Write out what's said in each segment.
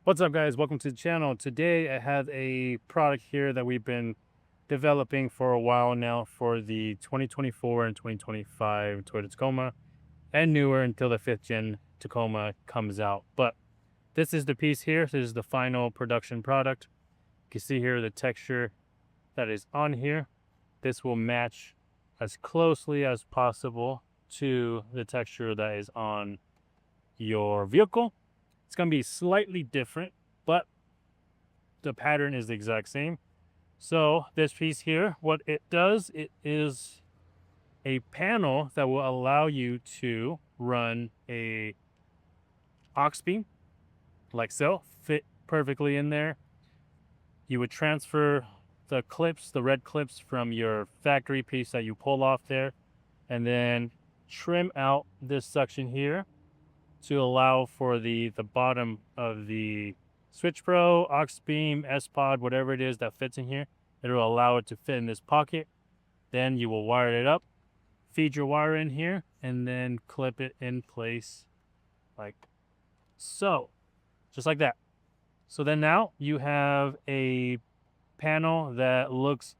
What's up, guys? Welcome to the channel. Today I have a product here that we've been developing for a while now for the 2024 and 2025 Toyota Tacoma, and newer until the 5th-Gen Tacoma comes out. But this is the piece here. This is the final production product. You can see here the texture that is on here. This will match as closely as possible to the texture that is on your vehicle. It's going to be slightly different, but the pattern is the exact same. So this piece here, what it does, it is a panel that will allow you to run a Auxbeam like so, fit perfectly in there. You would transfer the clips, the red clips from your factory piece that you pull off there, and then trim out this section here to allow for the bottom of the Switch Pro, Auxbeam, SPOD, whatever it is that fits in here. It'll allow it to fit in this pocket. Then you will wire it up, feed your wire in here, and then clip it in place like so, just like that. So then now you have a panel that looks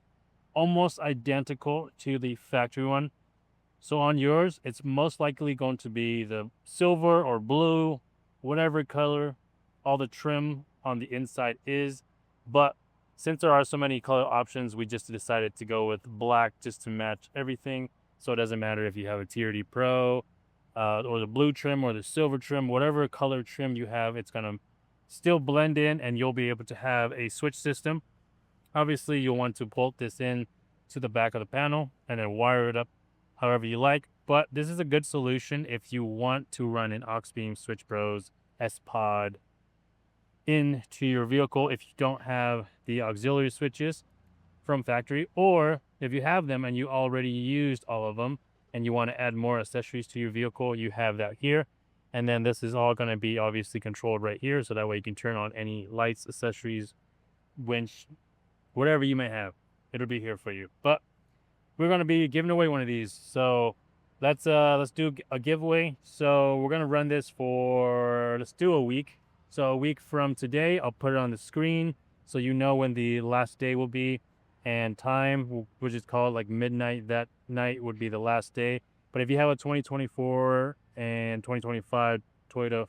almost identical to the factory one. So on yours, it's most likely going to be the silver or blue, whatever color all the trim on the inside is. But since there are so many color options, we just decided to go with black just to match everything. So it doesn't matter if you have a TRD Pro or the blue trim or the silver trim, whatever color trim you have, it's going to still blend in and you'll be able to have a switch system. Obviously, you'll want to bolt this in to the back of the panel and then wire it up however you like, but this is a good solution if you want to run an Auxbeam, Switch Pros, SPOD into your vehicle if you don't have the auxiliary switches from factory, or if you have them and you already used all of them and you want to add more accessories to your vehicle, you have that here. And then this is all going to be obviously controlled right here, so that way you can turn on any lights, accessories, winch, whatever you may have. It'll be here for you. But we're going to be giving away one of these, so let's do a giveaway. So we're going to run this for, let's do a week. So a week from today, I'll put it on the screen so you know when the last day will be, and time, which is called like midnight that night, would be the last day. But if you have a 2024 and 2025 Toyota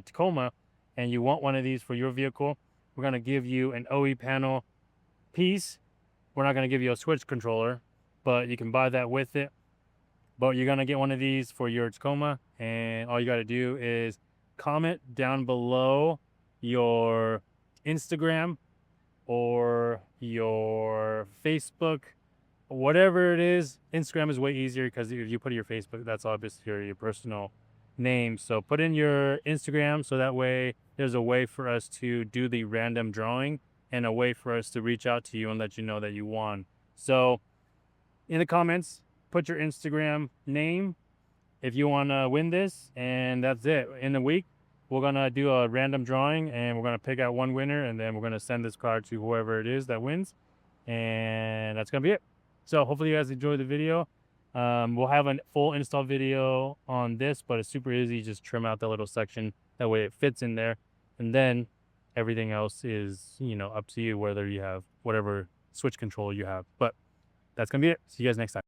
Tacoma and you want one of these for your vehicle, we're going to give you an OE panel piece. We're not going to give you a switch controller, but you can buy that with it. But you're going to get one of these for your Tacoma, and all you got to do is comment down below your Instagram or your Facebook, whatever it is. Instagram is way easier because if you put your Facebook, that's obviously your personal name. So put in your Instagram, so that way there's a way for us to do the random drawing and a way for us to reach out to you and let you know that you won. So in the comments, put your Instagram name if you want to win this, and that's it. In a week, we're going to do a random drawing, and we're going to pick out one winner, and then we're going to send this card to whoever it is that wins, and that's going to be it. So hopefully you guys enjoyed the video. We'll have a full install video on this, but it's super easy. Just trim out the little section. That way it fits in there, and then everything else is, up to you, whether you have whatever switch control you have. But that's going to be it. See you guys next time.